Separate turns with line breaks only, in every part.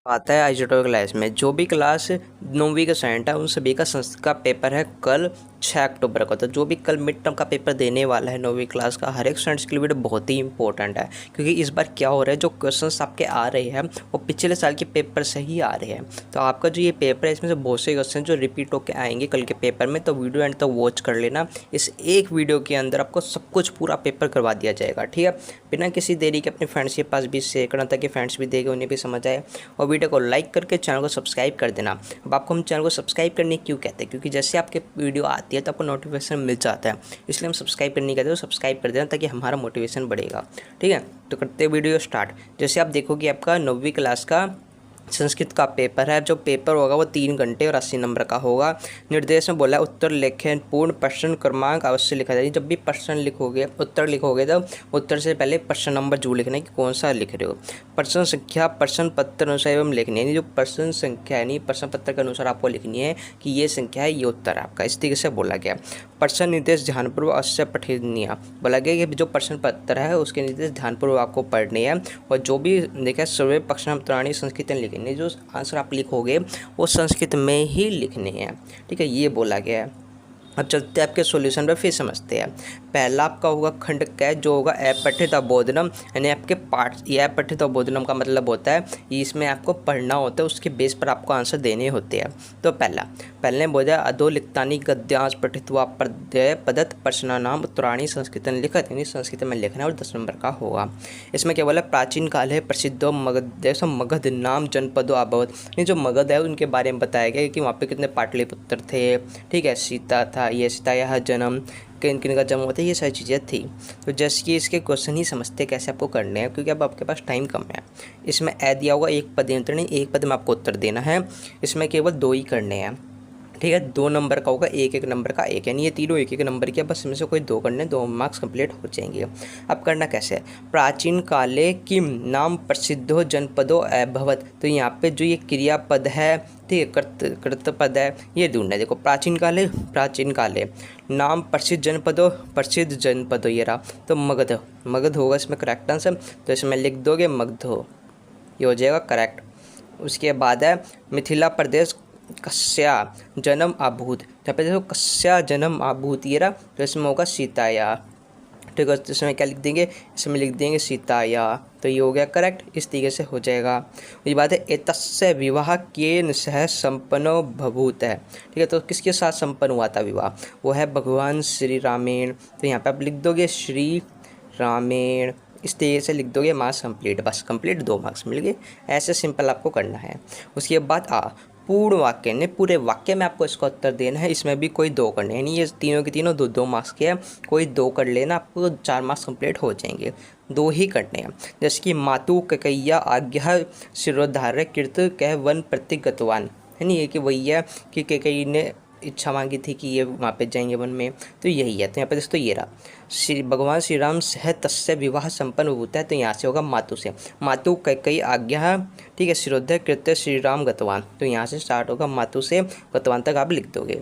आता है आइजोटो क्लास में जो भी क्लास 9वीं का स्टूडेंट है उन सभी का संस्कृत का पेपर है कल 6 अक्टूबर को। तो जो भी कल मिड टर्म का पेपर देने वाला है 9वीं क्लास का, हर एक स्टूडेंट्स के लिए वीडियो बहुत ही इंपॉर्टेंट है, क्योंकि इस बार क्या हो रहा है, जो क्वेश्चंस आपके आ रहे हैं वो पिछले साल के पेपर से ही आ रहे हैं। तो आपका जो ये पेपर है इसमें से बहुत से क्वेश्चन जो रिपीट होकर आएंगे कल के पेपर में। तो वीडियो एंड तक वॉच कर लेना। इस एक वीडियो के अंदर आपको सब कुछ पूरा पेपर करवा दिया जाएगा, ठीक है। बिना किसी देरी के अपने फ्रेंड्स के पास भी शेयर करना ताकि फ्रेंड्स भी देखें, उन्हें भी समझ आए, और वीडियो को लाइक करके चैनल को सब्सक्राइब कर देना। अब आपको हम चैनल को सब्सक्राइब करने क्यों कहते हैं, क्योंकि जैसे आपके वीडियो आती है तो आपको नोटिफिकेशन मिल जाता है, इसलिए हम सब्सक्राइब करने कहते हैं। तो सब्सक्राइब कर देना ताकि हमारा मोटिवेशन बढ़ेगा, ठीक है। तो करते वीडियो स्टार्ट। जैसे आप देखोगे आपका 9वीं क्लास का संस्कृत का पेपर है। जो पेपर होगा वो 3 घंटे और 80 नंबर का होगा। निर्देश में बोला है उत्तर लेखें, पूर्ण प्रश्न क्रमांक अवश्य लिखा जाए। जब भी प्रश्न लिखोगे, उत्तर लिखोगे, तो उत्तर से पहले प्रश्न नंबर जरूर लिखना है कि कौन सा लिख रहे हो। प्रश्न संख्या प्रश्न पत्र अनुसार एवं लिखनी है, जो प्रश्न संख्या यानी प्रश्न पत्र के अनुसार आपको लिखनी है कि ये संख्या है, ये उत्तर है आपका, इस तरीके से बोला गया। प्रश्न निर्देश ध्यानपूर्वक अवश्य पठनीय, बोला गया कि जो प्रश्न पत्र है उसके निर्देश ध्यानपूर्वक आपको पढ़ने हैं, और जो भी देखा सर्वे पक्षांतराणी संस्कृत में लिखने, जो आंसर आप लिखोगे वो संस्कृत में ही लिखने हैं, ठीक है, ये बोला गया है। अब चलते हैं आपके सॉल्यूशन पे, फिर समझते हैं। पहला आपका होगा खंड क, जो होगा अपठित अबोधनम, यानी आपके पाठ। ये अपठित अबोधनम का मतलब होता है इसमें आपको पढ़ना होता है, उसके बेस पर आपको आंसर देने होते हैं। तो पहले बोला अधोलिखतानी गद्यांश पठित्वा प्रत्यय पदत प्रश्नानाम उत्तराणी संस्कृत लिखत, यानी संस्कृत में लिखना है, और 10 नंबर का होगा। इसमें क्या बोला, प्राचीन काल है प्रसिद्धो मगध मगध नाम जनपदो अभवत, ये जो मगध है उनके बारे में बताया गया कि वहाँ पे कितने पाटलिपुत्र थे, ठीक है, सीता था, ये सीता यह जन्म, किन किन का जन्म होता है, ये सारी चीज़ें थी। तो जैसे कि इसके क्वेश्चन ही समझते कैसे आपको करने हैं, क्योंकि अब आपके पास टाइम कम है। इसमें ए दिया होगा एक पद नहीं, एक पद में आपको उत्तर देना है। इसमें केवल 2 ही करने हैं, ठीक है। 2 नंबर का होगा, 1-1 नंबर का 1, यानी ये तीनों 1-1 नंबर के, बस इनमें से कोई 2 करने, 2 मार्क्स कंप्लीट हो जाएंगे। अब करना कैसे है, प्राचीन काले किम नाम प्रसिद्धो जनपदो अभवत, तो यहाँ पे जो ये क्रियापद है, ठीक है, कर्तपद है, ये ढूंढना है। देखो प्राचीन काले नाम प्रसिद्ध जनपदो ये रहा, तो मगध होगा इसमें करेक्ट आंसर। तो इसमें लिख दोगे मगधो, ये हो जाएगा करेक्ट। उसके बाद है मिथिला प्रदेश कस्या जन्म अभूत, यहाँ पे देखो कस्या जन्म अभूत ये रहा, तो इसमें होगा सीताया, ठीक है। तो इसमें क्या लिख देंगे, इसमें लिख देंगे सीताया, तो ये हो गया करेक्ट, इस तरीके से हो जाएगा। ये बात है एतस्य विवाह केन सह संपन्नो भभूत है, ठीक है। तो किसके साथ संपन्न हुआ था विवाह, वो है भगवान श्री रामेण, तो यहाँ पे आप लिख दोगे श्री रामेण, इस तरीके से लिख दोगे, मार्क्स कंप्लीट, बस कंप्लीट, 2 मार्क्स मिल गए। ऐसे सिंपल आपको करना है। उसके बाद पूर्ण वाक्य ने, पूरे वाक्य में आपको इसका उत्तर देना है। इसमें भी कोई 2 करने, यानी ये तीनों के तीनों 2-2 मार्क्स के हैं, कोई 2 कर लेना, आपको 4 मार्क्स कंप्लीट हो जाएंगे। 2 ही करने हैं। जैसे कि मातु कैकय्या आज्ञा शिरोधार्य कृत कह वन प्रतिगतवान, है नहीं, ये कि वही है कि कैकेयी ने इच्छा मांगी थी कि ये वहाँ पे जाएंगे वन में, तो यही है। तो यहाँ पे दोस्तों ये रहा, भगवान श्री राम सह तस्य विवाह संपन्न होता है, तो यहाँ से होगा मातु से, मातु कई आज्ञा, ठीक है, शिरोध्य कृत्य श्री राम गतवान, तो यहाँ से स्टार्ट होगा, मातु से गतवान तक आप लिख दोगे।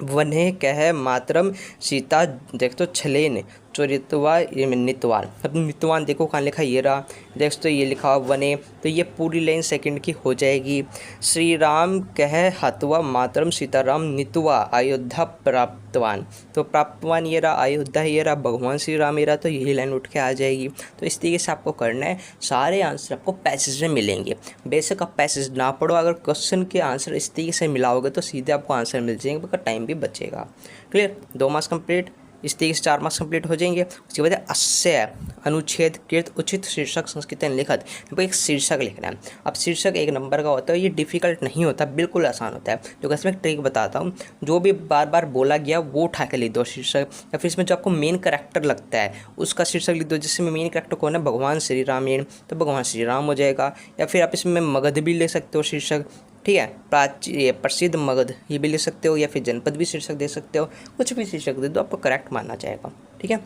वने कह मातरम सीता, देख तो छलेन चोरित्वा नित्वान, अब नित्वान देखो कहाँ लिखा, ये रहा, देख तो ये लिखा वने, तो ये पूरी लाइन सेकंड की हो जाएगी। श्री राम कह हत्वा मातरम सीताराम नित्वा अयोध्या प्राप्तवान, तो प्राप्तवान ये रहा, अयोध्या ये रहा, भगवान श्री राम ये रहा, तो यही लाइन उठ के आ जाएगी। तो इस तरीके से आपको करना है। सारे आंसर आपको पैसेज में मिलेंगे, बेशक आप पैसेज ना पढ़ो, अगर क्वेश्चन के आंसर इस तरीके से मिलाओगे तो सीधे आपको आंसर मिल जाएंगे, आपका टाइम भी बचेगा। क्लियर, 2 मार्क्स कंप्लीट, इस तरीके से 4 मार्क्स कंप्लीट हो जाएंगे। उसके बाद अस्य अनुच्छेद कृत उचित शीर्षक संस्कृत लिखत, हमको एक शीर्षक लिखना है। अब शीर्षक 1 नंबर का होता है, ये डिफिकल्ट नहीं होता, बिल्कुल आसान होता है। जो कि इसमें एक ट्रिक बताता हूँ, जो भी बार बार बोला गया वो उठा के लिख दो शीर्षक, या फिर इसमें जो आपको मेन करैक्टर लगता है उसका शीर्षक लिख दो। जिसमें मेन करैक्टर कौन है, भगवान श्री रामेण, तो भगवान श्री राम हो जाएगा। या फिर आप इसमें मगध भी ले सकते हो शीर्षक, ठीक है, प्रसिद्ध मगध ये भी ले सकते हो, या फिर जनपद भी शीर्षक दे सकते हो, कुछ भी शीर्षक दे दो, आपको करेक्ट माना जाएगा, ठीक है।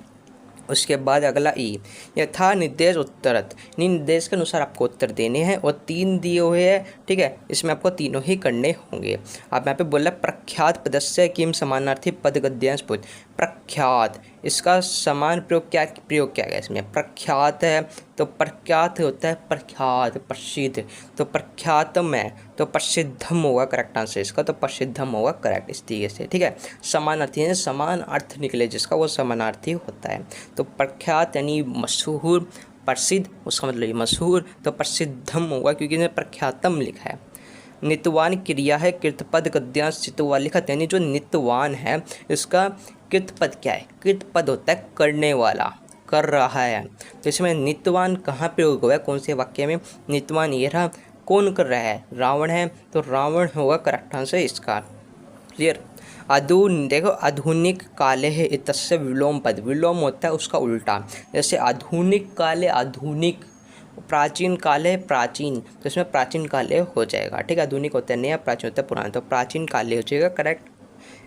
उसके बाद अगला ई, यथा निर्देश उत्तरत, निर्देश के अनुसार आपको उत्तर देने हैं, और 3 दिए हुए हैं, ठीक है, इसमें आपको तीनों ही करने होंगे। आप यहाँ पे बोला प्रख्यात पदस्य किम समानार्थी पद गद्यांश पुत, प्रख्यात, इसका समान प्रयोग क्या गया इसमें, प्रख्यात है तो प्रख्यात होता है प्रख्यात प्रसिद्ध, तो प्रख्यातम है तो प्रसिद्धम होगा करेक्ट आंसर इसका, तो प्रसिद्धम होगा करेक्ट इस तरीके से। ठीक है, समानार्थी है, समान अर्थ निकले जिसका वो समानार्थी होता है। तो प्रख्यात यानी मशहूर, प्रसिद्ध उसका मतलब ये मशहूर, तो प्रसिद्धम होगा क्योंकि इसने प्रख्यातम लिखा है। नित्यवान क्रिया है कृतपद गद्यांश चितवा लिखा, यानी जो नित्यवान है इसका कृतपद क्या है, कृतपद होता है करने वाला, कर रहा है। तो इसमें नित्यवान कहाँ प्रयोग हुआ है, कौन से वाक्य में, नित्यवान ये रहा, कौन कर रहा है, रावण है, तो रावण होगा करेक्ट आंसर इसका। क्लियर। देखो आधुनिक काले है इतस्य विलोम पद, विलोम होता है उसका उल्टा, जैसे आधुनिक काले आधुनिक, प्राचीन काले प्राचीन, तो इसमें प्राचीन काले हो जाएगा। ठीक है, आधुनिक होता है नया, प्राचीन होता है पुराना, तो प्राचीन काले हो जाएगा करेक्ट।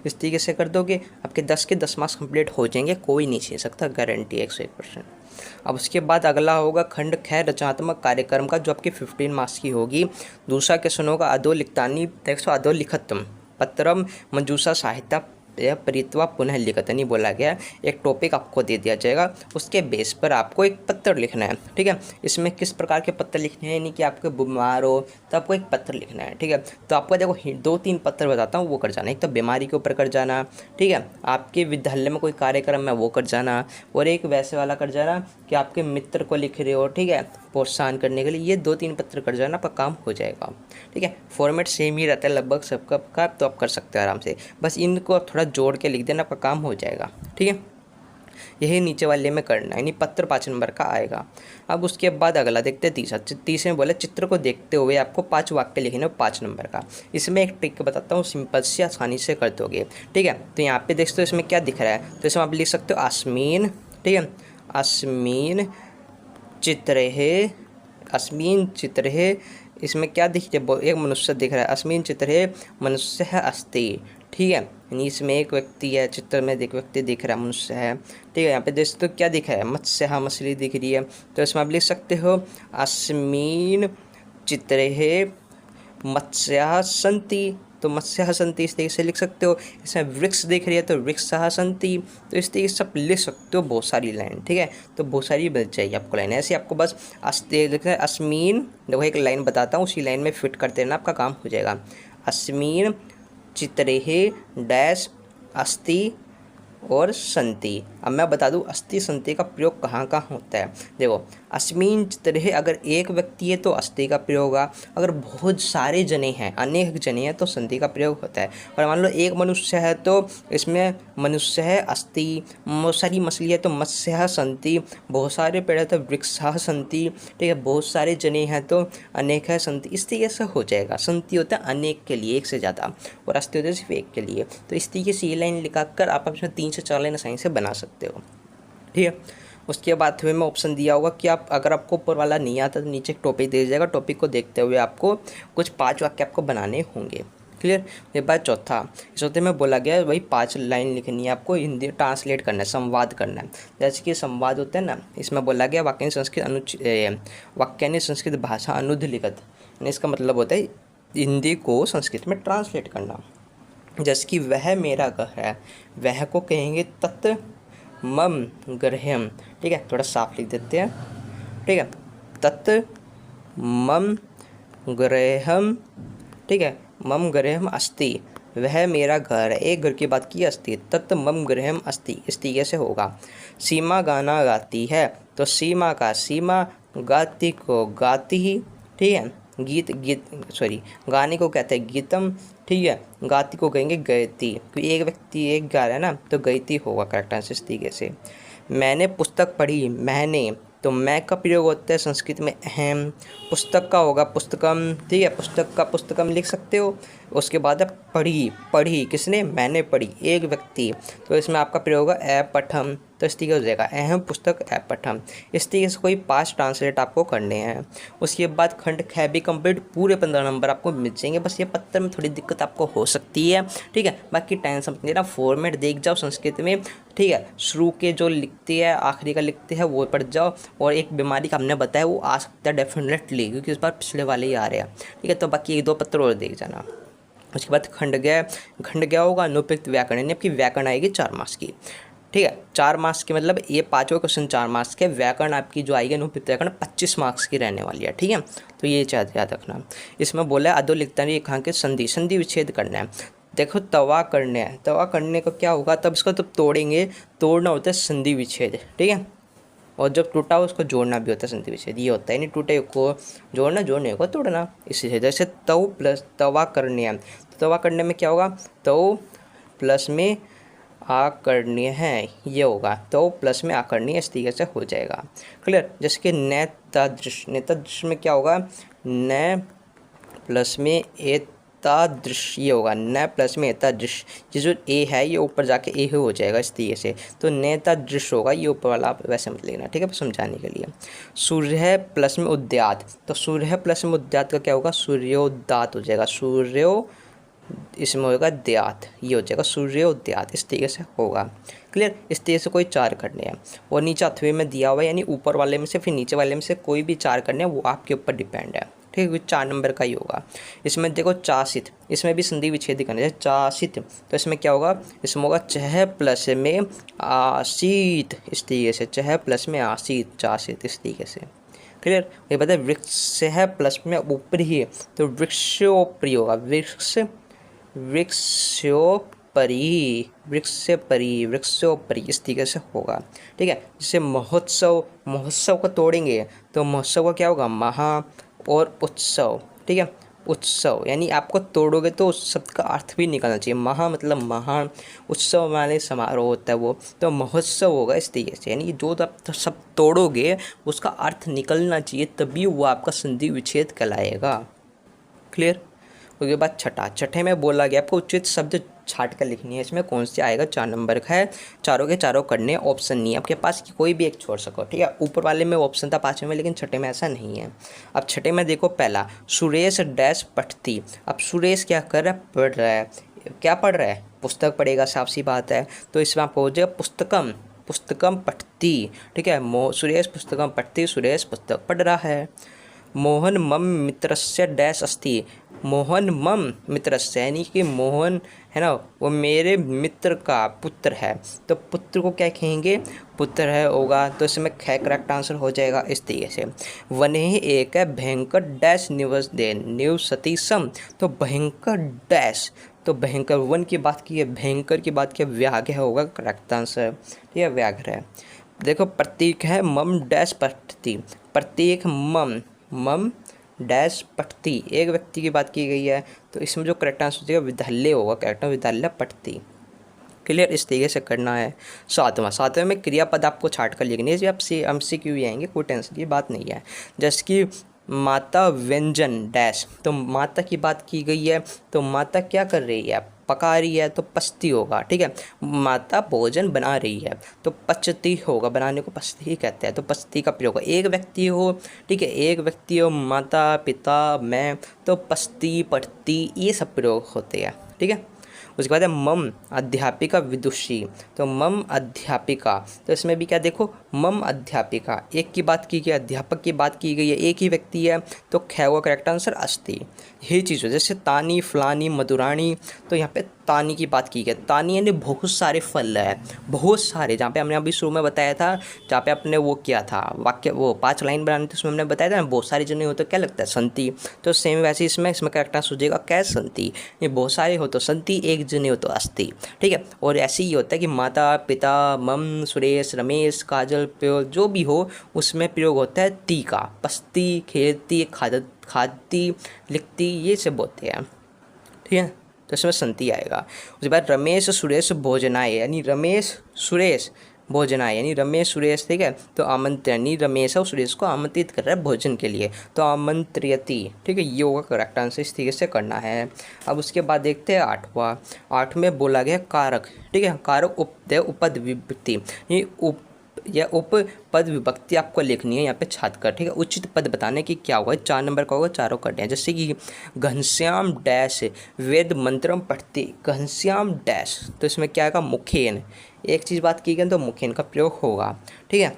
इस तरीके से कर दोगे आपके 10 के 10 मार्क्स कंप्लीट हो जाएंगे, कोई नहीं छीन सकता, गारंटी 101%। अब उसके बाद अगला होगा खंड ख रचनात्मक कार्यक्रम का, जो आपकी 15 मार्क्स की होगी। दूसरा क्वेश्चन होगा अधो लिखतानी टेक्स्ट अधो लिखतम पत्रम मंजूषा साहित्य परित्वा पुनः लिखत, नहीं बोला गया, एक टॉपिक आपको दे दिया जाएगा, उसके बेस पर आपको एक पत्र लिखना है। ठीक है, इसमें किस प्रकार के पत्र लिखने हैं, यानी कि आपको बीमार हो तो आपको एक पत्र लिखना है। ठीक है, तो आपको देखो 2-3 पत्र बताता हूँ, वो कर जाना, एक तो बीमारी के ऊपर कर जाना, ठीक है, आपके विद्यालय में कोई कार्यक्रम है वो कर जाना, और एक वैसे वाला कर जाना कि आपके मित्र को लिख रहे हो, ठीक है, प्रोत्साहन करने के लिए, ये 2-3 पत्र कर जाना, आपका काम हो जाएगा। ठीक है, फॉर्मेट सेम ही रहता है लगभग सबका का, तो आप कर सकते हो आराम से, बस इनको आप थोड़ा जोड़ के लिख देना, आपका काम हो जाएगा। ठीक है, यही नीचे वाले में करना है, यानी पत्र 5 नंबर का आएगा। अब उसके बाद अगला देखते हैं तीसरे में बोले चित्र को देखते हुए आपको 5 वाक्य लिखने हैं 5 नंबर का। इसमें एक ट्रिक बताता हूँ, सिंपल से आसानी से कर दोगे। ठीक है, तो यहाँ पे देखते हो इसमें क्या दिख रहा है, तो इसमें आप लिख सकते हो अस्मीन, ठीक है, अस्मीन चित्र है, अस्मीन चित्र है, इसमें क्या दिख रहा है, एक मनुष्य दिख रहा है, अस्मीन चित्र है मनुष्य है अस्ति। ठीक है, यानी इसमें एक व्यक्ति है, चित्र में एक व्यक्ति दिख रहा है, मनुष्य है। ठीक है, यहाँ पे देखते तो क्या दिखा है, मत्स्य, हाँ मछली दिख रही है, तो इसमें आप लिख सकते हो अस्मीन चित्र है मत्स्या संति, तो मत्स्य संति इस तरीके से लिख सकते हो। इसमें वृक्ष देख रही है तो वृक्ष संति, तो इस तरीके से सब लिख सकते हो, बहुत सारी लाइन। ठीक है, तो बहुत सारी बच जाएगी आपको लाइन, ऐसे आपको बस लिखना है अस्मीन, देखो एक लाइन बताता हूँ, उसी लाइन में फिट कर देना, आपका काम हो जाएगा। अस्मीन चित्रे डैश अस्ति और संति। अब मैं बता दूं अस्ति संति का प्रयोग कहाँ कहाँ होता है। देखो अस्मीन चित्रे, अगर एक व्यक्ति है तो अस्ति का प्रयोग होगा, अगर बहुत सारे जने हैं, अनेक जने हैं, तो संति का प्रयोग होता है। और मान लो एक मनुष्य है तो इसमें मनुष्य है अस्ति, बहुत सारी मछली है तो मत्स्य संति, बहुत सारे पेड़ है तो वृक्ष संति, ठीक है, बहुत सारे जने हैं तो अनेक है संति, इस तरीके से हो जाएगा। संति होता है अनेक के लिए, एक से ज़्यादा, और अस्ति होता है सिर्फ एक के लिए। तो इस तरीके से ये लाइन लिखाकर आप अपने 3 से 4 लाइन आसानी से बना सकते हो। ठीक है, उसके बाद में ऑप्शन दिया होगा कि आप अगर आपको ऊपर वाला नहीं आता तो नीचे एक टॉपिक दे जाएगा, टॉपिक को देखते हुए आपको कुछ 5 वाक्य आपको बनाने होंगे। क्लियर। ये बात चौथे में बोला गया है वही 5 लाइन लिखनी है आपको, हिंदी ट्रांसलेट करना है, संवाद करना है। जैसे कि संवाद होता है ना, इसमें बोला गया वाक्यानि संस्कृत भाषा अनुद लिखत, इसका मतलब होता है हिंदी को संस्कृत में ट्रांसलेट करना। जैसे कि वह मेरा घर है, वह को कहेंगे तत् मम गृहम। ठीक है, थोड़ा साफ लिख देते हैं। ठीक है, तत् मम गृहम, ठीक है, मम गृहम अस्ति, वह मेरा घर है, एक घर की बात की अस्ति, तत् मम गृहम अस्ति, इस तरीके से होगा। सीमा गाना गाती है, तो सीमा का सीमा, गाती को गाती ही, ठीक है, गाने को कहते हैं गीतम, ठीक है, गाती को कहेंगे गयती, क्योंकि एक व्यक्ति एक गा रहा है ना, तो गयती होगा करेक्ट आंसर इस तरीके से। मैंने पुस्तक पढ़ी, मैंने, तो मैं का प्रयोग होता है संस्कृत में अहम, पुस्तक का होगा पुस्तकम, ठीक है, पुस्तक का पुस्तकम लिख सकते हो। उसके बाद पढ़ी किसने, मैंने पढ़ी, एक व्यक्ति, तो इसमें आपका प्रयोग होगा अपठम, तो इस तरीके हो जाएगा अहम पुस्तक अपठम। इस तरीके से कोई 5 ट्रांसलेट आपको करने हैं। उसके बाद खंड ख भी कंप्लीट, पूरे 15 नंबर आपको मिल जाएंगे। बस ये पत्र में थोड़ी दिक्कत आपको हो सकती है, ठीक है, बाकी टेंशन मत लेना, फॉर्मेट देख जाओ संस्कृत में, ठीक है, शुरू के जो लिखते हैं आखिरी का लिखते हैं वो पढ़ जाओ। और एक बीमारी का हमने बताया वो आ सकता है डेफिनेटली, क्योंकि इस बार पिछले वाले ही आ रहे हैं, ठीक है, तो बाकी 1-2 पत्र और देख जाना। उसके बाद खंड गया होगा अनुपयुक्त व्याकरण, यानी आपकी व्याकरण आएगी 4 मार्क्स की। ठीक है, 4 मार्क्स के मतलब ये पाँचों क्वेश्चन 4 मार्क्स के। व्याकरण आपकी जो आएगी अनुपयुक्त व्याकरण 25 मार्क्स की रहने वाली है। ठीक है, तो ये याद रखना। इसमें बोला है अधोलिखित रेखांकित संधि विच्छेद करना है। देखो तवा करने हैं, तवा करने का क्या होगा, तब इसको तब तोड़ेंगे, तोड़ना होता है संधि विच्छेद। ठीक है, और जब टूटा हो उसको जोड़ना भी होता है संधि विच्छेद, ये होता है। नहीं टूटे को जोड़ना, जोड़ने को तोड़ना। इसी जैसे तव प्लस तवा करने हैं, तो तवा करने में क्या होगा, तव प्लस में आकर्णीय है, ये होगा, तो प्लस में आकर्णीय इस तरीके से हो जाएगा। क्लियर। जैसे कि नेतादृश, नेतादृश में क्या होगा, न प्लस में एतादृश, ये होगा न प्लस में एतादृश। ये जो ए है ये ऊपर जाके ए हो जाएगा इस तरीके से, तो नेतादृश होगा, ये ऊपर वाला आप वैसे मत लेना। ठीक है, समझाने के लिए। सूर्य प्लस में उद्यात, तो सूर्य प्लस में उद्यात का क्या होगा, सूर्योदात हो जाएगा, सूर्यो इसमें होगा द्यात, ये हो जाएगा सूर्योद्यात, इस तरीके से होगा। क्लियर। इस तरीके से कोई 4 करने हैं, और नीचे अथवे में दिया हुआ है, यानी ऊपर वाले में से फिर नीचे वाले में से कोई भी 4 करने हैं, वो आपके ऊपर डिपेंड है। ठीक है, 4 नंबर का ही होगा। इसमें देखो चासित, इसमें भी संधि विच्छेद करना है। चासित, तो इसमें क्या होगा, इसमें होगा चह प्लस में आसीत, इस तरीके से, चह प्लस में आसीत, चासित, इस तरीके से। क्लियर। ये पता है वृक्ष है प्लस में ऊपरी है, तो वृक्षोपरि होगा, वृक्षोपरि, वृक्षोपरि, इस तरीके से होगा। ठीक है, जैसे महोत्सव, महोत्सव को तोड़ेंगे तो महोत्सव का क्या होगा, महा और उत्सव। ठीक है, उत्सव यानी आपको तोड़ोगे तो उस शब्द का अर्थ भी निकलना चाहिए। महा मतलब महान, उत्सव माने समारोह होता है वो, तो महोत्सव होगा इस तरीके से। यानी जो आप सब तोड़ोगे उसका अर्थ निकलना चाहिए, तभी वो आपका संधि विच्छेद कहलाएगा। क्लियर। उसके बाद छठे में बोला गया आपको उचित शब्द छाट कर लिखनी है। इसमें कौन से आएगा, 4 नंबर का है, चारों के चारों करने, ऑप्शन नहीं है आपके पास कि कोई भी एक छोड़ सको। ठीक है, ऊपर वाले में ऑप्शन था 5वें में, लेकिन छठे में ऐसा नहीं है। अब छठे में देखो, पहला सुरेश डैश पठती। अब सुरेश क्या कर रहा है, पढ़ रहा है। क्या पढ़ रहा है, पुस्तक पढ़ेगा, साफ सी बात है। तो इसमें आप हो जाएगा पुस्तकम, पुस्तकम पठती। ठीक है, सुरेश पुस्तकम पठती, सुरेश पुस्तक पढ़ रहा है। मोहन मम मित्रस्य डैश अस्ति। मोहन मम मित्रस्य, यानी कि मोहन है ना, वो मेरे मित्र का पुत्र है, तो पुत्र को क्या कहेंगे, पुत्र है होगा, तो इसमें ख करेक्ट आंसर हो जाएगा इस तरीके से। वने एक है भयंकर डैश निवसते निवसति सम, तो भयंकर डैश, तो भयंकर वन की बात की है, भयंकर की बात की है, व्याघ्र होगा करेक्ट आंसर। ठीक है, व्याघ्र है। देखो प्रतीक है मम डैश पठती, प्रतीक मम, मम डैश पठती, एक व्यक्ति की बात की गई है, तो इसमें जो करेक्ट आंसर हो जाएगा विद्यालय होगा, करेक्ट विद्यालय पठती। क्लियर, इस तरीके से करना है। सातवें में क्रियापद आपको छाट कर लिखनी है, ये आपसे MCQ भी आएंगे, कोई टेंशन की बात नहीं है। जैसे कि माता व्यंजन डैश, तो माता की बात की गई है, तो माता क्या कर रही है, पका रही है, तो पचती होगा। ठीक है, माता भोजन बना रही है, तो पचती होगा, बनाने को पचती ही कहते हैं, तो पचती का प्रयोग। एक व्यक्ति हो, ठीक है, एक व्यक्ति हो, माता पिता मैं, तो पचती पढ़ती, ये सब प्रयोग होते हैं। ठीक है, उसके बाद है मम अध्यापिका विदुषी, तो मम अध्यापिका, तो इसमें भी क्या देखो, मम अध्यापिका, एक की बात की गई, अध्यापक की बात की गई है, एक ही व्यक्ति है, तो ख हुआ करेक्ट आंसर अस्ति। यही चीज़ हो, जैसे तानी फलानी मधुरानी, तो यहाँ पे तानी की बात की गई। तानी यानी बहुत सारे फल है, बहुत सारे, जहाँ पे हमने अभी शुरू में बताया था, जहाँ पे आपने वो किया था वाक्य, वो 5 लाइन बनानी थी, उसमें हमने बताया था ना, बहुत सारे जने हो तो क्या लगता है, संति। तो सेम वैसे इसमें करेक्ट आंसर हो जाएगा क्या, संति। ये बहुत सारे हो तो संति, एक जने हो तो अस्ति। ठीक है, और ऐसे ही होता है कि माता पिता मम सुरेश रमेश काजल प्यो, जो भी हो उसमें प्रयोग होता है ती का, पस्ती खेलती खाती लिखती, ये सब होते हैं। ठीक है, तो इसमें संति आएगा। उसके बाद रमेश सुरेश भोजनाय, यानी रमेश सुरेश भोजनाय, यानी रमेश सुरेश, ठीक है, तो आमंत्रणी, रमेश और सुरेश को आमंत्रित कर रहा है भोजन के लिए, तो आमंत्रियति। ठीक है, ये होगा करेक्ट आंसर, इस तरीके से करना है। अब उसके बाद देखते हैं 8वां में बोला गया कारक। ठीक है, कारक उपद विभक्ति, ये या उपपद विभक्ति आपको लिखनी है यहाँ पे छात कर। ठीक है, उचित पद बताने की क्या होगा, 4 नंबर का होगा, चारों करने हैं। जैसे कि घनश्याम डैश वेद मंत्रम पढ़ते, घनश्याम डैश, तो इसमें क्या आएगा, मुखेन, एक चीज़ बात की गई तो मुखेन का प्रयोग होगा। ठीक है,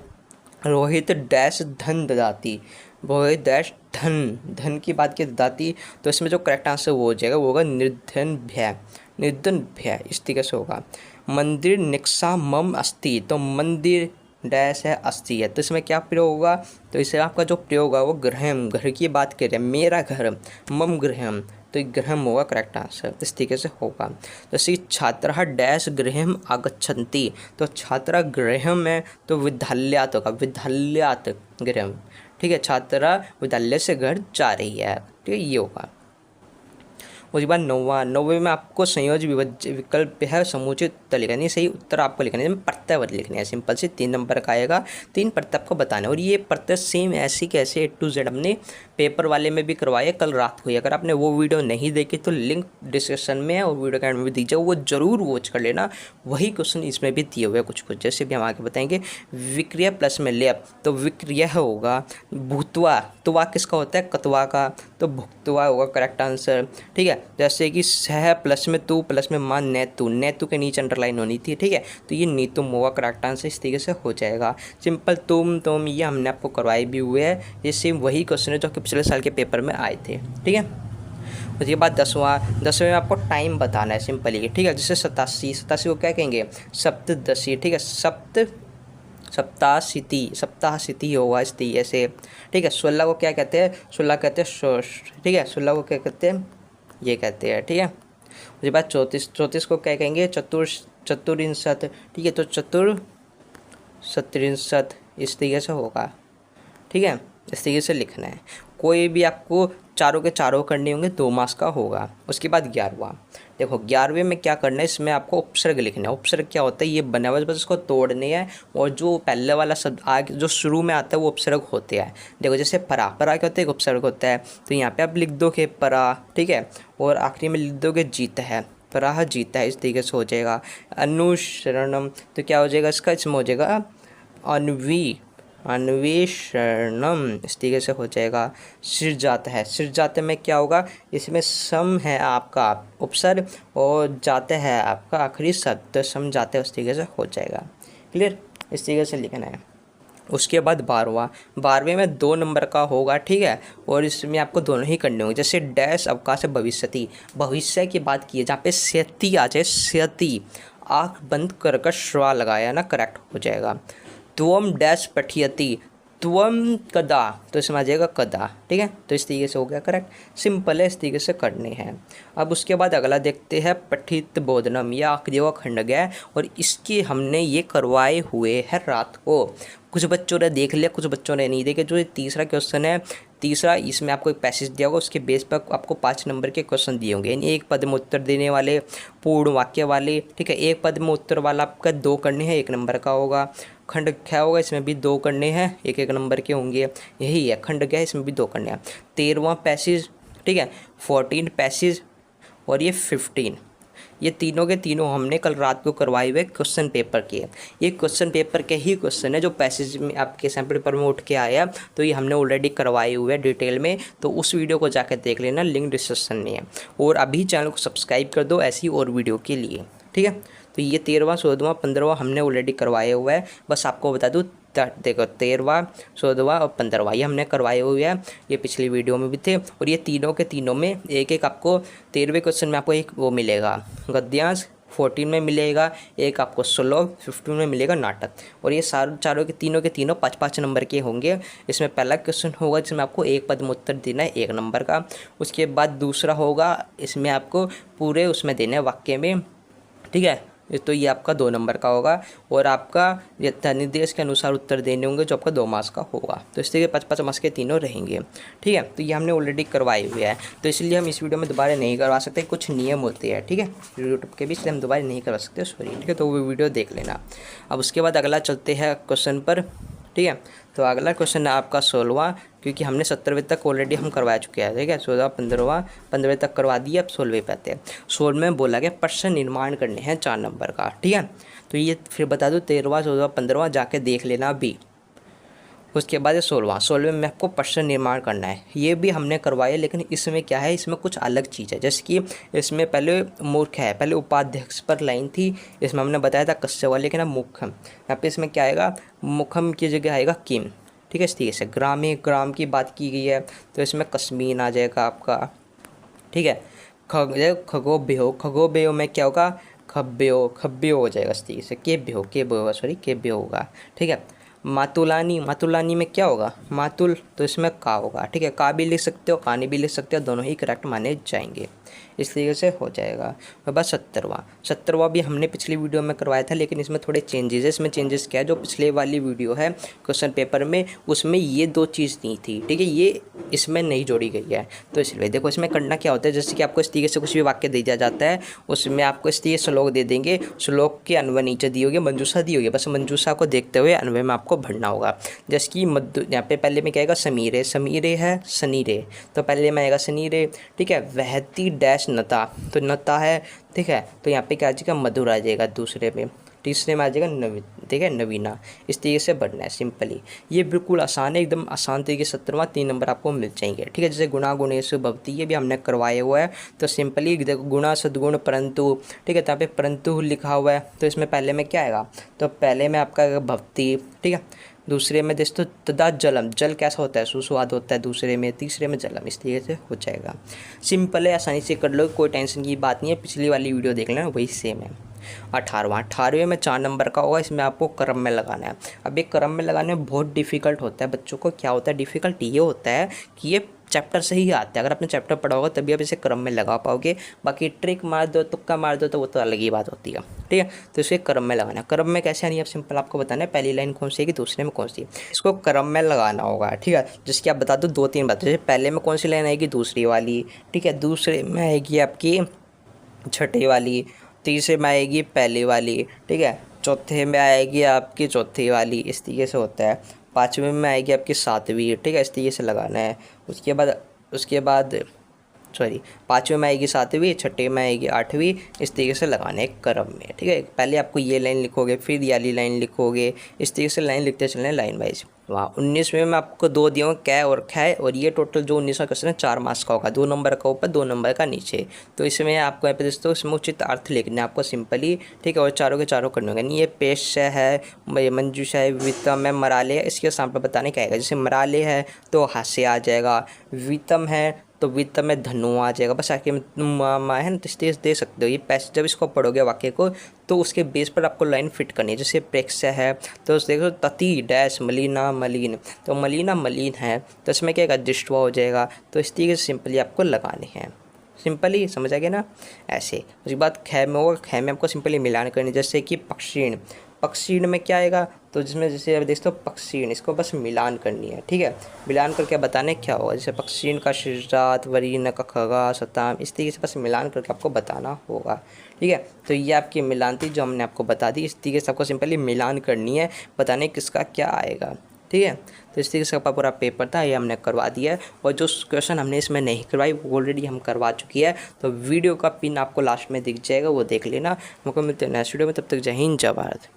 रोहित डैश धन ददाती, वो है डैश धन। धन की बात की जाती तो इसमें जो करेक्ट आंसर वो हो जाएगा, वो होगा निर्धन भय। निर्धन भय इस तरीके से होगा। मंदिर निक्षा मम अस्ति, तो मंदिर डैश है अस्ति है, तो इसमें क्या प्रयोग होगा, तो इसे आपका जो प्रयोग होगा वो गृहम, घर की बात कर रहे हैं, मेरा घर, मम गृहम, तो ये गृहम होगा करेक्ट आंसर, इस तरीके से होगा। जैसे छात्रः डैश गृहम आगच्छन्ति, तो छात्रा गृहम है तो विद्यालयात होगा, विद्यालयात गृहम, ठीक है, छात्रा विद्यालय से घर जा रही है, ठीक है, ये होगा। उसके बाद नौवे में आपको संयोज्य विकल्प है, समुचित उत्तर लिखना है, सही उत्तर आपको लिखना है, प्रत्यय लिखने हैं, सिंपल से 3 नंबर का आएगा, 3 प्रत्यय आपको बताना है। और ये प्रत्यय सेम ऐसी कैसे A to Z हमने पेपर वाले में भी करवाए कल रात को ही, अगर आपने वो वीडियो नहीं देखी तो लिंक डिस्क्रिप्शन में है और वीडियो के एंड में भी दीजिए, वो जरूर वॉच कर लेना। वही क्वेश्चन इसमें भी दिए हुए हैं कुछ, जैसे भी हम आगे बताएंगे। विक्रिया प्लस में लेप, तो विक्रिया होगा भूतवा, तुवा किसका होता है, कतवा का, तो भुक्तवा होगा करेक्ट आंसर, ठीक है। जैसे कि सह प्लस में तू प्लस में मान नेतु, नेतु के नीचे अंडरलाइन होनी थी, ठीक है, तो ये नीतुम होगा करेक्ट आंसर, इस तरीके से हो जाएगा। सिंपल तुम ये हमने आपको करवाए भी हुए हैं, ये सेम वही क्वेश्चन है जो कि पिछले साल के पेपर में आए थे, ठीक है। उसके बाद 10वें में आपको टाइम बताना है सिंपल ही, ठीक है। जैसे 87 को क्या कहेंगे, सप्तदशी, ठीक है, सप्ताहसिति होगा इस तरीके से, ठीक है। 16 को क्या कहते हैं, 16 कहते हैं, ठीक है, 16 को क्या कहते हैं, ये कहते हैं, ठीक है। उसके बाद 34 को क्या कहेंगे, चतुर्विंशत, ठीक है, तो चतुर्सत्रिंशत इस तरीके से होगा, ठीक है, इस तरीके से लिखना है। कोई भी आपको चारों के चारों करने होंगे, 2 मार्क्स का होगा। उसके बाद 11वां, देखो 11वें में क्या करना है, इसमें आपको उपसर्ग लिखना है। उपसर्ग क्या होता है, ये बना हुआ बस इसको तोड़ने हैं, और जो पहले वाला शब्द आगे जो शुरू में आता है वो उपसर्ग होते हैं। देखो जैसे परा क्या होता है, एक उपसर्ग होता है, तो यहाँ पे आप लिख दोगे परा, ठीक है, और आखिरी में लिख दोगे जीता है, पराह जीता है, इस तरीके से हो जाएगा। अनुसरणम, तो क्या हो जाएगा इसका, इसमें हो जाएगा अन्वेषणम, इस तरीके से हो जाएगा। सिरजात है, सिरजात में क्या होगा, इसमें सम है आपका उपसर्ग और जाते है आपका आखिरी शब्द, तो सम जाते हैं, उस तरीके से हो जाएगा। क्लियर, इस तरीके से लिखना है। उसके बाद 12वें में 2 नंबर का होगा, ठीक है, और इसमें आपको दोनों ही करने होंगे। जैसे डैश अवकाश भविष्यति, भविष्य की बात की है, जहाँ पे स्यति आ जाए, स्यति, आँख बंद कर श्वा लगाया ना, करेक्ट हो जाएगा। त्वम डैश पठियति, त्वम कदा, तो इसमें आ जाएगा कदा, ठीक है, तो इस तरीके से हो गया करेक्ट, सिंपल है, इस तरीके से करने हैं। अब उसके बाद अगला देखते हैं पठित बोधनम, यह आखिरी का खंड गया, और इसके हमने ये करवाए हुए हैं रात को। कुछ बच्चों ने देख लिया, कुछ बच्चों ने नहीं देखे। जो ये तीसरा क्वेश्चन है, तीसरा इसमें आपको एक पैसेज दिया होगा, उसके बेस पर आपको 5 नंबर के क्वेश्चन दिए होंगे, यानी एक पद में उत्तर देने वाले, पूर्ण वाक्य वाले, ठीक है। एक पद में उत्तर वाला आपका 2 करने हैं, 1 नंबर का होगा। खंड क्या होगा, इसमें भी 2 करने हैं, 1 नंबर के होंगे, यही है खंड क्या है, इसमें भी 2 करने हैं। 13वां पैसेज, ठीक है, 14 पैसेज और ये 15, ये तीनों के तीनों हमने कल रात को करवाए हुए क्वेश्चन पेपर के। ये क्वेश्चन पेपर के ही क्वेश्चन है जो पैसेज में आपके सैम्पल पेपर में उठ के आया, तो ये हमने ऑलरेडी करवाए हुए डिटेल में, तो उस वीडियो को जाकर देख लेना, लिंक डिस्क्रिप्शन में है। और अभी चैनल को सब्सक्राइब कर दो ऐसी और वीडियो के लिए, ठीक है। तो ये 13वां 14वां 15वां हमने ऑलरेडी करवाए हुआ है, बस आपको बता दूँ, देखो 13वां 14वां और 15वां ये हमने करवाए हुए हैं, ये पिछली वीडियो में भी थे। और ये तीनों के तीनों में एक एक आपको 13वें क्वेश्चन में आपको एक वो मिलेगा गद्यांश, 14 में मिलेगा एक आपको श्लोक, 15 में मिलेगा नाटक। और ये चारों के तीनों 5-5 नंबर के होंगे। इसमें पहला क्वेश्चन होगा जिसमें आपको एक पद में उत्तर देना है 1 नंबर का। उसके बाद दूसरा होगा, इसमें आपको पूरे उसमें देना है वाक्य में, ठीक है, तो ये आपका 2 नंबर का होगा। और आपका निर्देश के अनुसार उत्तर देने होंगे जो आपका 2 मार्क्स का होगा। तो इस तरीके 5-5 मार्क्स के तीनों रहेंगे, ठीक है। तो ये हमने ऑलरेडी करवाए हुए हैं, तो इसलिए हम इस वीडियो में दोबारा नहीं करवा सकते, कुछ नियम होते हैं, ठीक है, यूट्यूब के भी, इसलिए हम दोबारा नहीं करवा सकते, सॉरी, ठीक है। तो वो वीडियो देख लेना। अब उसके बाद अगला चलते हैं क्वेश्चन पर, ठीक है। तो अगला क्वेश्चन है आपका 16वां, क्योंकि हमने 17वें तक ऑलरेडी हम करवा चुके हैं, ठीक है। 16, 15वें तक करवा दिए, अब 16वें पे आते हैं। 16 में बोला गया प्रश्न निर्माण करने हैं 4 नंबर का, ठीक है। तो ये फिर बता दो 13वां 14वां 15वां जाके देख लेना अभी। उसके बाद 16वें में आपको प्रश्न निर्माण करना है, ये भी हमने करवाया, लेकिन इसमें क्या है, इसमें कुछ अलग चीज़ है। जैसे कि इसमें पहले मूर्ख है, पहले उपाध्यक्ष पर लाइन थी, इसमें हमने बताया था कस्य वाले, लेकिन अब मुखम, यहाँ पे इसमें क्या आएगा, मुखम की जगह आएगा किम, ठीक है। इस तरीके से ग्राम की बात की गई है तो इसमें कस्मीन आ जाएगा आपका, ठीक है। खगोभ्यो में क्या होगा, खब्यो हो जाएगा इस तरीके से, केभ्यो होगा, ठीक है। मातुलानी में क्या होगा, मातुल, तो इसमें का होगा, ठीक है। का भी लिख सकते हो, कानी भी लिख सकते हो, दोनों ही करेक्ट माने जाएंगे। इस तरीके से हो जाएगा। और बस 70वां भी हमने पिछली वीडियो में करवाया था, लेकिन इसमें थोड़े चेंजेस है। इसमें चेंजेस क्या है, जो पिछले वाली वीडियो है क्वेश्चन पेपर में, उसमें ये 2 चीज़ नहीं थी, ठीक है, ये इसमें नहीं जोड़ी गई है। तो इसलिए देखो इसमें करना क्या होता है, जैसे कि आपको इस तरीके से कुछ भी वाक्य दे दिया जाता है, उसमें आपको इस तरीके श्लोक दे देंगे, श्लोक के अन्वय नीचे दी होगी, मंजूषा दी होगी, बस मंजूषा को देखते हुए अन्वय में आपको भरना होगा। जैसे कि यहाँ पे पहले में क्या आएगा, समीरे है शनिरे, तो पहले में आएगा शनिरे, ठीक है। वहती डैश नता, तो नता है, ठीक है, तो यहाँ पे क्या आ जाएगा, मधुर आ जाएगा दूसरे में, तीसरे में आ जाएगा नवीन, ठीक है, नवीना। इस तरीके से बढ़ना है सिंपली। ये बिल्कुल आसान है, एकदम आसान तरीके से 70वां 3 नंबर आपको मिल जाएंगे, ठीक है। जैसे गुणा गुणेषु भवति, ये भी हमने करवाया हुआ है, तो सिंपली देखो गुणा सद्गुण परंतु, ठीक है, तो यहाँ पे परंतु लिखा हुआ है, तो इसमें पहले में क्या आएगा, तो पहले में आपका भवति, ठीक है, दूसरे में दोस्तों तदा जलम, जल कैसा होता है, सुस्वाद होता है दूसरे में, तीसरे में जलम, इस तरीके से हो जाएगा। सिंपल है, आसानी से कर लो, कोई टेंशन की बात नहीं है। पिछली वाली वीडियो देख लेना, वही सेम है। 18वें में 4 नंबर का होगा, इसमें आपको क्रम में लगाना है। अब ये क्रम में लगाने में बहुत डिफिकल्ट होता है बच्चों को। क्या होता है डिफ़िकल्ट, ये होता है कि ये चैप्टर से ही आते हैं। अगर आपने चैप्टर पढ़ा होगा तभी आप इसे क्रम में लगा पाओगे, बाकी ट्रिक मार दो, तुक्का मार दो, तो वो तो अलग ही बात होती है, ठीक है। तो इसे क्रम में लगाना है। क्रम में कैसे आनी है, अब सिंपल आपको बताना है, पहली लाइन कौन सी है कि दूसरे में कौन सी, इसको क्रम में लगाना होगा, ठीक है। जिसकी आप बता दो 2-3 बातें, जैसे पहले में कौन सी लाइन आएगी, दूसरी वाली, ठीक है, दूसरे में आएगी आपकी छठी वाली, तीसरे में आएगी पहली वाली, ठीक है, चौथे में आएगी आपकी चौथी वाली, इस तरीके से होता है। 5वें में आएगी आपकी 7वीं, ठीक है, इस तरीके से लगाना है। उसके बाद 5वें में आएगी 7वीं, छठे में आएगी 8वीं, इस तरीके से लगाना है क्रम में, ठीक है। पहले आपको ये लाइन लिखोगे, फिर ये वाली लाइन लिखोगे, इस तरीके से लाइन लिखते चलना है लाइन वाइज। वहाँ 19वें में आपको 2 दिए होंगे, कै और खै, और ये टोटल जो 19वां क्वेश्चन है 4 मार्क्स का होगा, 2 नंबर का ऊपर 2 नंबर का नीचे। तो इसमें आपको यहाँ पे दोस्तों समुचित अर्थ लिखना है आपको सिंपली, ठीक है, और चारों के चारों करने होंगे। ये पेश है, मंजूषा है, वितम है, मराले है, इसके सामने बताने क्या आएगा। जैसे मराले है तो हास्य आ जाएगा, वितम है तो वित्त में धनु आ जाएगा, बस आके मा है ना, तो दे सकते हो। ये पैसे जब इसको पढ़ोगे वाक्य को, तो उसके बेस पर आपको लाइन फिट करनी है। जैसे प्रेक्ष है तो देखो तति डैश मलिना मलिन, तो मलिना मलिन है, तो इसमें क्या दृष्टवा हो जाएगा। तो इस तरीके से सिंपली आपको लगाने हैं, सिंपली समझ आ गया ना ऐसे। उसके बाद खे में होगा, खे में आपको सिंपली मिलान करनी, जैसे कि पक्षीण में क्या आएगा, तो जिसमें जैसे अब देखते हो पक्षीण, इसको बस मिलान करनी है, ठीक है। मिलान करके बताने क्या होगा, जैसे पक्षीण का शिरात वरीन का खगा सताम, इस तरीके से बस मिलान करके आपको बताना होगा, ठीक है। तो ये आपकी मिलान थी जो हमने आपको बता दी। इस तरीके से आपको सिंपली मिलान करनी है, बताने किसका क्या आएगा, ठीक है। तो इस तरीके से आपका पूरा पेपर था, ये हमने करवा दिया है। और जो क्वेश्चन हमने इसमें नहीं करवाई वो ऑलरेडी हम करवा चुकी है, तो वीडियो का पिन आपको लास्ट में दिख जाएगा, वो देख लेना। हमको मिलते हैं नेक्स्ट वीडियो में, तब तक जय हिंद जय भारत।